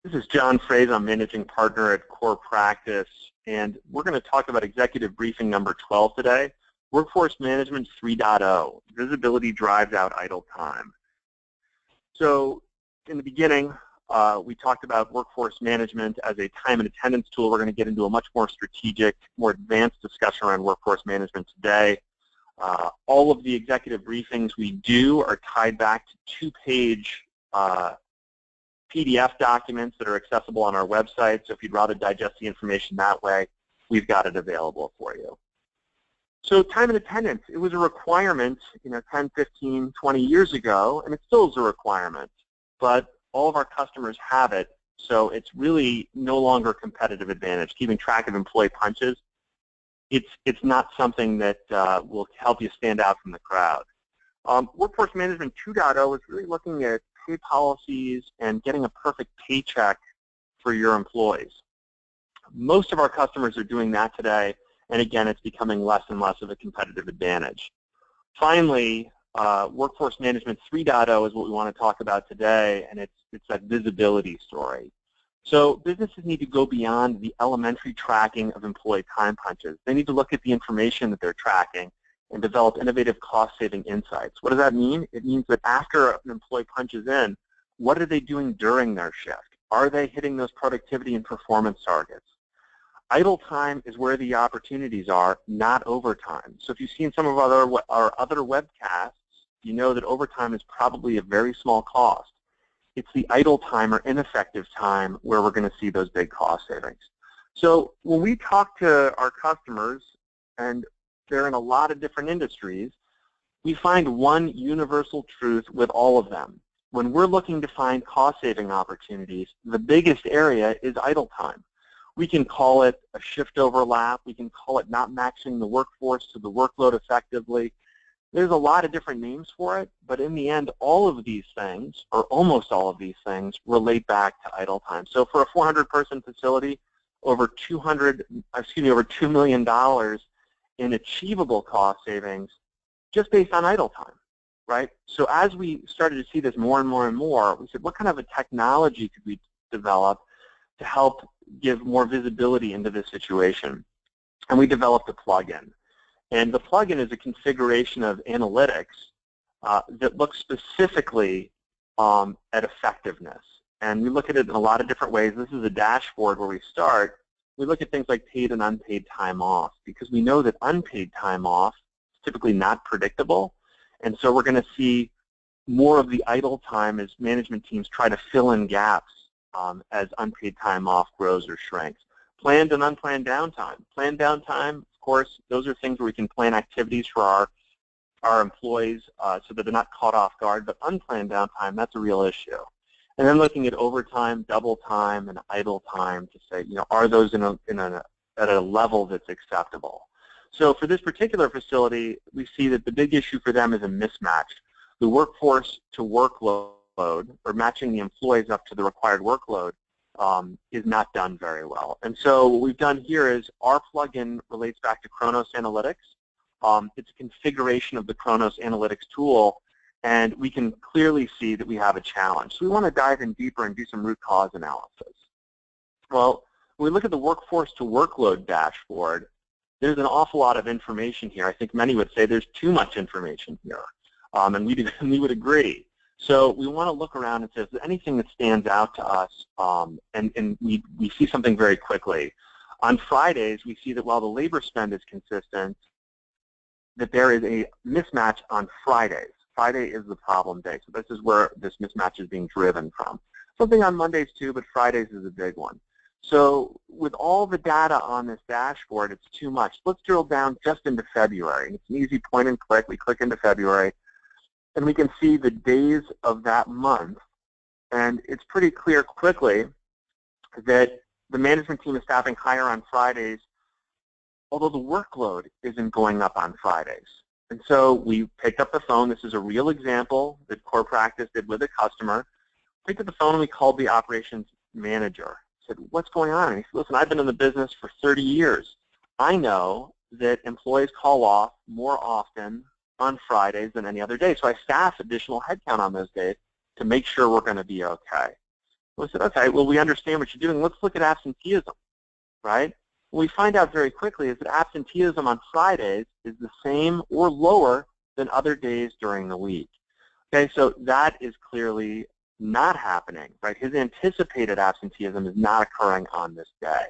This is John Frehse. I'm managing partner at Core Practice, and we're going to talk about executive briefing number 12 today, Workforce Management 3.0, Visibility Drives Out Idle Time. So in the beginning, we talked about workforce management as a time and attendance tool. We're going to get into a much more strategic, more advanced discussion around workforce management today. All of the executive briefings we do are tied back to two-page PDF documents that are accessible on our website, so if you'd rather digest the information that way, we've got it available for you. So time and attendance, it was a requirement 10, 15, 20 years ago, and it still is a requirement, but all of our customers have it, so it's really no longer a competitive advantage. Keeping track of employee punches, it's not something that will help you stand out from the crowd. Workforce Management 2.0 is really looking at pay policies and getting a perfect paycheck for your employees. Most of our customers are doing that today, and again, it's becoming less and less of a competitive advantage. Finally, Workforce Management 3.0 is what we want to talk about today, and it's that visibility story. So businesses need to go beyond the elementary tracking of employee time punches. They need to look at the information that they're tracking and develop innovative cost-saving insights. What does that mean? It means that after an employee punches in, what are they doing during their shift? Are they hitting those productivity and performance targets? Idle time is where the opportunities are, not overtime. So if you've seen some of our other webcasts, you know that overtime is probably a very small cost. It's the idle time or ineffective time where we're going to see those big cost savings. So when we talk to our customers, and they're in a lot of different industries, we find one universal truth with all of them. When we're looking to find cost-saving opportunities, the biggest area is idle time. We can call it a shift overlap. We can call it not matching the workforce to the workload effectively. There's a lot of different names for it, but in the end, all of these things, or almost all of these things, relate back to idle time. So for a 400-person facility, over $2 million in achievable cost savings just based on idle time, right? So as we started to see this more and more and more, we said, what kind of a technology could we develop to help give more visibility into this situation? And we developed a plugin. And the plugin is a configuration of analytics that looks specifically at effectiveness. And we look at it in a lot of different ways. This is a dashboard where we start. We look at things like paid and unpaid time off, because we know that unpaid time off is typically not predictable. And so we're going to see more of the idle time as management teams try to fill in gaps as unpaid time off grows or shrinks. Planned and unplanned downtime. Planned downtime, of course, those are things where we can plan activities for our employees so that they're not caught off guard. But unplanned downtime, that's a real issue. And then looking at overtime, double time, and idle time to say, are those at a level that's acceptable? So for this particular facility, we see that the big issue for them is a mismatch. The workforce to workload, or matching the employees up to the required workload, is not done very well. And so what we've done here is our plugin relates back to Kronos Analytics. It's a configuration of the Kronos Analytics tool, and we can clearly see that we have a challenge. So we want to dive in deeper and do some root cause analysis. Well, when we look at the workforce to workload dashboard, there's an awful lot of information here. I think many would say there's too much information here, and we would agree. So we want to look around and say, is there anything that stands out to us, and we see something very quickly. On Fridays, we see that while the labor spend is consistent, that there is a mismatch on Fridays. Friday is the problem day, so this is where this mismatch is being driven from. Something on Mondays too, but Fridays is a big one. So with all the data on this dashboard, it's too much. Let's drill down just into February. It's an easy point and click. We click into February, and we can see the days of that month. And it's pretty clear quickly that the management team is staffing higher on Fridays, although the workload isn't going up on Fridays. And so we picked up the phone. This is a real example that Core Practice did with a customer. Picked up the phone and we called the operations manager. Said, what's going on? And he said, listen, I've been in the business for 30 years. I know that employees call off more often on Fridays than any other day. So I staff additional headcount on those days to make sure we're going to be okay. We said, okay, well, we understand what you're doing. Let's look at absenteeism, right? What we find out very quickly is that absenteeism on Fridays is the same or lower than other days during the week. Okay, so that is clearly not happening, right? His anticipated absenteeism is not occurring on this day.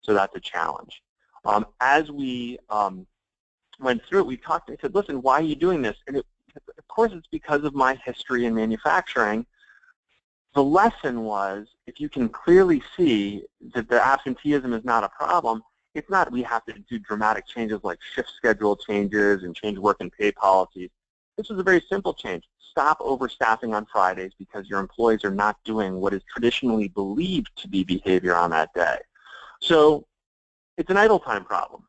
So that's a challenge. As we went through it, we talked and said, listen, why are you doing this? And of course, it's because of my history in manufacturing. The lesson was, if you can clearly see that the absenteeism is not a problem, it's not we have to do dramatic changes like shift schedule changes and change work and pay policies. This was a very simple change. Stop overstaffing on Fridays because your employees are not doing what is traditionally believed to be behavior on that day. So it's an idle time problem,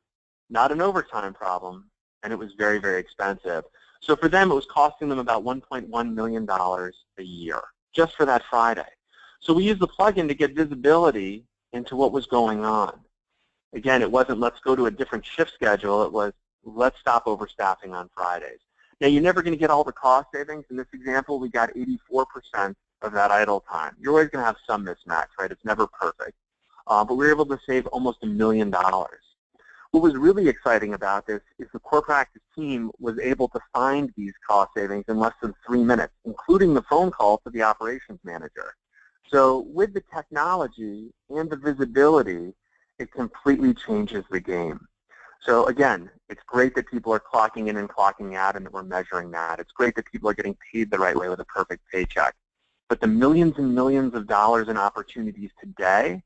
not an overtime problem, and it was very, very expensive. So for them, it was costing them about $1.1 million a year just for that Friday. So we used the plugin to get visibility into what was going on. Again, it wasn't let's go to a different shift schedule. It was let's stop overstaffing on Fridays. Now, you're never going to get all the cost savings. In this example, we got 84% of that idle time. You're always going to have some mismatch, right? It's never perfect. But we were able to save almost $1 million. What was really exciting about this is the core practice team was able to find these cost savings in less than 3 minutes, including the phone call to the operations manager. So with the technology and the visibility, it completely changes the game. So again, it's great that people are clocking in and clocking out and that we're measuring that. It's great that people are getting paid the right way with a perfect paycheck. But the millions and millions of dollars in opportunities today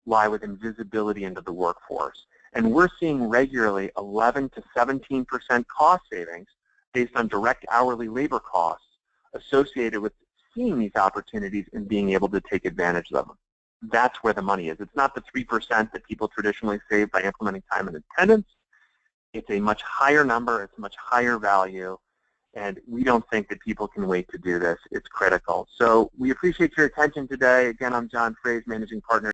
lie within visibility into the workforce. And we're seeing regularly 11 to 17% cost savings based on direct hourly labor costs associated with seeing these opportunities and being able to take advantage of them. That's where the money is. It's not the 3% that people traditionally save by implementing time and attendance. It's a much higher number. It's a much higher value. And we don't think that people can wait to do this. It's critical. So we appreciate your attention today. Again, I'm John Frehse, Managing Partner